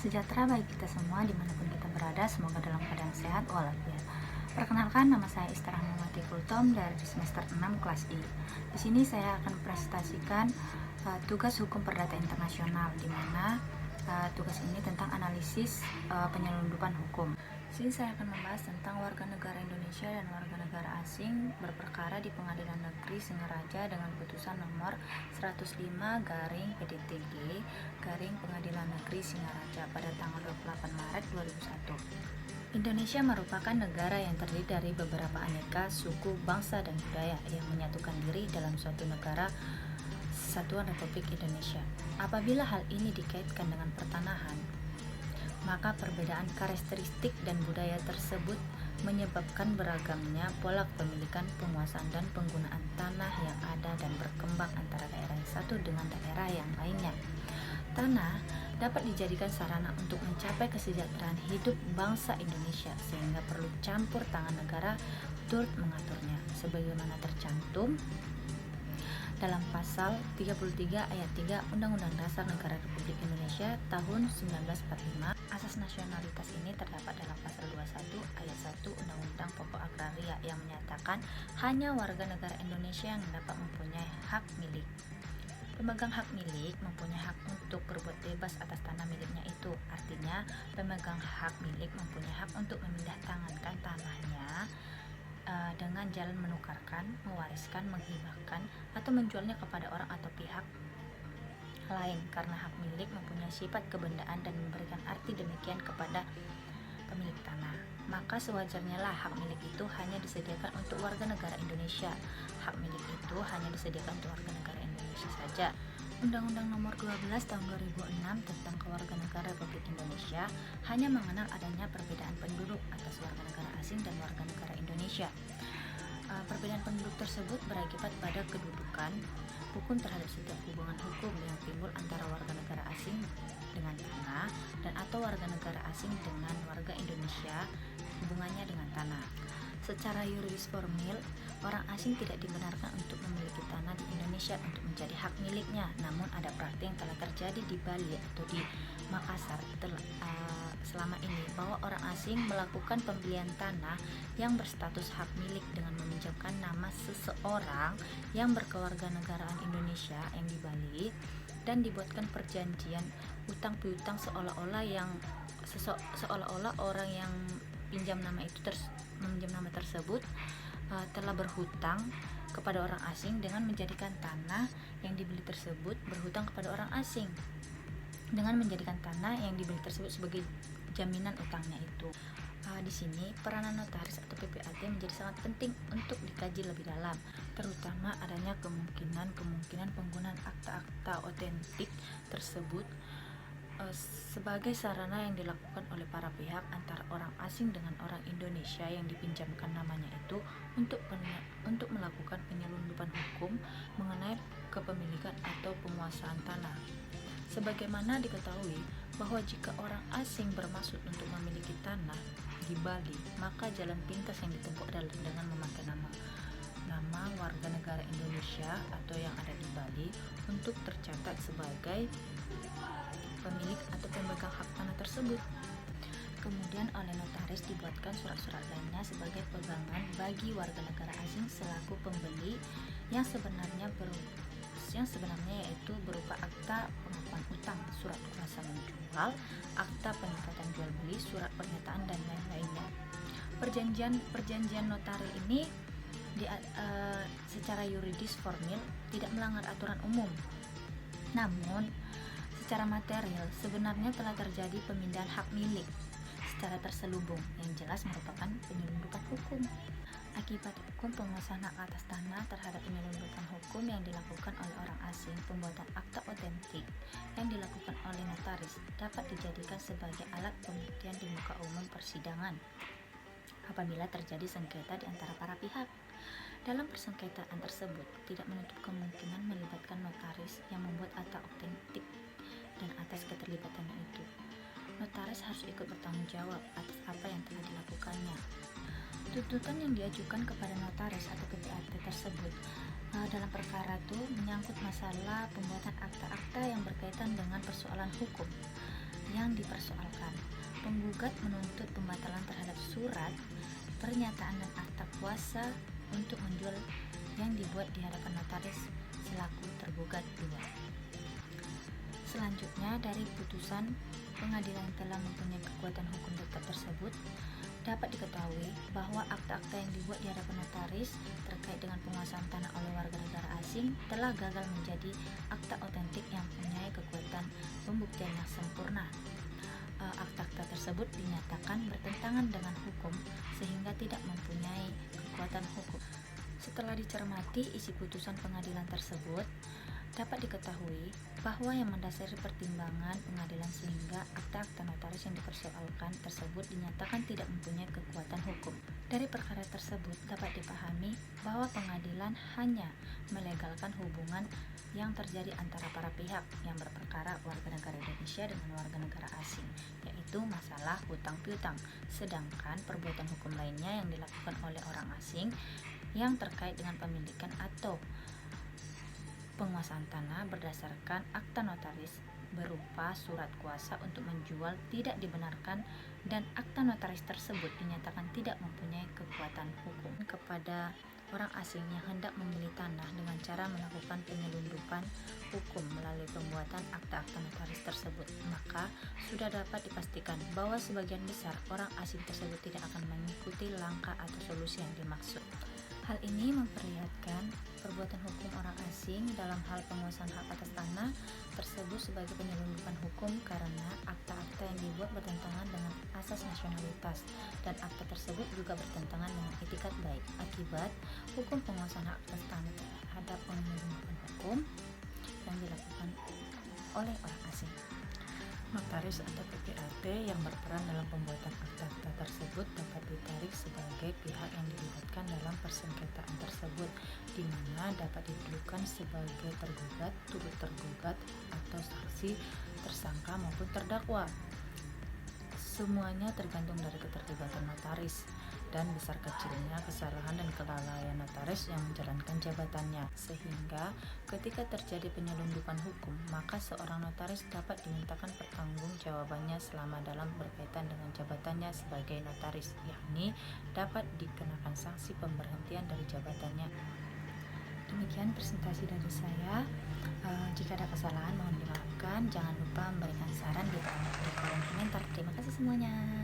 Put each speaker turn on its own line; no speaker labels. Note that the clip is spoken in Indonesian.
sejahtera bagi kita semua dimanapun kita berada, semoga dalam keadaan sehat walafiat. Perkenalkan, nama saya Istar Rahmawati Kultom dari semester 6 kelas I. Di sini saya akan presentasikan tugas hukum perdata internasional, di mana tugas ini tentang analisis penyelundupan hukum. Di sini saya akan membahas tentang warga negara Indonesia dan warga negara asing berperkara di Pengadilan Negeri Singaraja dengan putusan nomor 105/PDTG Pengadilan Negeri Singaraja pada tanggal 28 Maret 2001. Indonesia merupakan negara yang terdiri dari beberapa aneka suku, bangsa, dan budaya yang menyatukan diri dalam suatu negara Kesatuan Republik Indonesia. Apabila hal ini dikaitkan dengan pertanahan, maka perbedaan karakteristik dan budaya tersebut menyebabkan beragamnya pola kepemilikan, penguasaan, dan penggunaan tanah yang ada dan berkembang antara daerah yang satu dengan daerah yang lainnya. Tanah dapat dijadikan sarana untuk mencapai kesejahteraan hidup bangsa Indonesia, sehingga perlu campur tangan negara turut mengaturnya, sebagaimana tercantum dalam pasal 33 ayat 3 Undang-Undang Dasar Negara Republik Indonesia tahun 1945. Asas nasionalitas ini terdapat dalam pasal 21 ayat 1 Undang-Undang Pokok Agraria yang menyatakan hanya warga negara Indonesia yang dapat mempunyai hak milik. Pemegang hak milik mempunyai hak untuk berbuat bebas atas tanah miliknya itu. Artinya, pemegang hak milik mempunyai hak untuk memindah tangankan tanahnya dengan jalan menukarkan, mewariskan, menghibahkan, atau menjualnya kepada orang atau pihak lain, karena hak milik mempunyai sifat kebendaan dan memberikan arti demikian kepada pemilik tanah. Maka sewajarnya lah hak milik itu hanya disediakan untuk warga negara Indonesia. Hak milik itu hanya disediakan untuk warga negara Indonesia saja. Undang-Undang Nomor 12 Tahun 2006 tentang Kewarganegaraan Republik Indonesia hanya mengenal adanya perbedaan penduduk atas warga negara asing dan warga negara Indonesia. Perbedaan penduduk tersebut berakibat pada kedudukan hukum terhadap setiap hubungan hukum yang timbul antara warga negara asing dengan tanah dan atau warga negara asing dengan warga Indonesia hubungannya dengan tanah. Secara yuridis formil, orang asing tidak dibenarkan untuk memiliki tanah di Indonesia untuk menjadi hak miliknya. Namun ada praktik yang telah terjadi di Bali atau di Makassar selama ini, bahwa orang asing melakukan pembelian tanah yang berstatus hak milik dengan meminjamkan nama seseorang yang berkewarganegaraan Indonesia yang di Bali, dan dibuatkan perjanjian utang piutang seolah-olah orang yang meminjam nama tersebut telah berhutang kepada orang asing dengan menjadikan tanah yang dibeli tersebut berhutang kepada orang asing dengan menjadikan tanah yang dibeli tersebut sebagai jaminan utangnya itu. Di sini peranan notaris atau PPAT menjadi sangat penting untuk dikaji lebih dalam, terutama adanya kemungkinan penggunaan akta-akta otentik tersebut sebagai sarana yang dilakukan oleh para pihak antara orang asing dengan orang Indonesia yang dipinjamkan namanya itu untuk melakukan penyelundupan hukum mengenai kepemilikan atau penguasaan tanah. Sebagaimana diketahui bahwa jika orang asing bermaksud untuk memiliki tanah di Bali, maka jalan pintas yang ditempuh adalah dengan memakai nama warga negara Indonesia atau yang ada di Bali untuk tercatat sebagai pemilik atau pemegang hak tanah tersebut. Kemudian oleh notaris dibuatkan surat-surat lainnya sebagai pegangan bagi warga negara asing selaku pembeli yang sebenarnya yaitu berupa akta pengakuan utang, surat kuasa menjual, akta peningkatan jual beli, surat pernyataan, dan lain-lainnya. Perjanjian notari ini secara yuridis formil tidak melanggar aturan umum. Namun secara material sebenarnya telah terjadi pemindahan hak milik secara terselubung yang jelas merupakan penyelundupan hukum. Akibat hukum penguasaan hak atas tanah terhadap penyelundupan hukum yang dilakukan oleh orang asing, pembuatan akta otentik yang dilakukan oleh notaris dapat dijadikan sebagai alat pembuktian di muka umum persidangan apabila terjadi sengketa di antara para pihak. Dalam persengketaan tersebut tidak menutup kemungkinan melibatkan notaris yang membuat akta otentik, dan atas keterlibatannya itu notaris harus ikut bertanggung jawab atas apa yang telah dilakukannya. Tuntutan yang diajukan kepada notaris atau PPAT tersebut dalam perkara itu menyangkut masalah pembuatan akta-akta yang berkaitan dengan persoalan hukum. yang dipersoalkan. Penggugat menuntut pembatalan terhadap surat, pernyataan dan akta kuasa untuk menjual yang dibuat di hadapan notaris selaku tergugat 2. Selanjutnya, dari putusan pengadilan yang telah mempunyai kekuatan hukum tetap tersebut, dapat diketahui bahwa akta-akta yang dibuat di hadapan notaris terkait dengan penguasaan tanah oleh warga negara asing telah gagal menjadi akta otentik yang mempunyai kekuatan pembuktian yang sempurna. Akta-akta tersebut dinyatakan bertentangan dengan hukum sehingga tidak mempunyai kekuatan hukum. Setelah dicermati isi putusan pengadilan tersebut, dapat diketahui bahwa yang mendasari pertimbangan pengadilan sehingga akta-akta notaris yang dipersoalkan tersebut dinyatakan tidak mempunyai kekuatan hukum. Dari perkara tersebut dapat dipahami bahwa pengadilan hanya melegalkan hubungan yang terjadi antara para pihak yang berperkara warga negara Indonesia dengan warga negara asing, yaitu masalah hutang piutang. Sedangkan perbuatan hukum lainnya yang dilakukan oleh orang asing yang terkait dengan pemilikan atau penguasaan tanah berdasarkan akta notaris berupa surat kuasa untuk menjual tidak dibenarkan dan akta notaris tersebut dinyatakan tidak mempunyai kekuatan hukum. Kepada orang asing yang hendak membeli tanah dengan cara melakukan penyelundupan hukum melalui pembuatan akta-akta notaris tersebut, maka sudah dapat dipastikan bahwa sebagian besar orang asing tersebut tidak akan mengikuti langkah atau solusi yang dimaksud. Hal ini memperlihatkan perbuatan hukum orang asing dalam hal penguasaan hak atas tanah tersebut sebagai penyelundupan hukum karena akta-akta yang dibuat bertentangan dengan asas nasionalitas dan akta tersebut juga bertentangan dengan etikat baik. Akibat hukum penguasaan hak atas tanah terhadap penyelundupan hukum yang dilakukan oleh orang asing. Notaris atau PPAT yang berperan dalam pembuatan akta-akta tersebut dapat ditarik sebagai pihak yang dilibatkan dalam persengketaan tersebut, di mana dapat didudukan sebagai tergugat, turut tergugat, atau saksi, tersangka maupun terdakwa. Semuanya tergantung dari keterlibatan notaris dan besar kecilnya kesalahan dan kelalaian notaris yang menjalankan jabatannya, sehingga ketika terjadi penyelundupan hukum, maka seorang notaris dapat dimintakan pertanggungjawabannya selama dalam berkaitan dengan jabatannya sebagai notaris, yakni dapat dikenakan sanksi pemberhentian dari jabatannya. Demikian presentasi dari saya. Jika ada kesalahan mohon dimaafkan. Jangan lupa memberikan saran di kolom komentar. Terima kasih semuanya.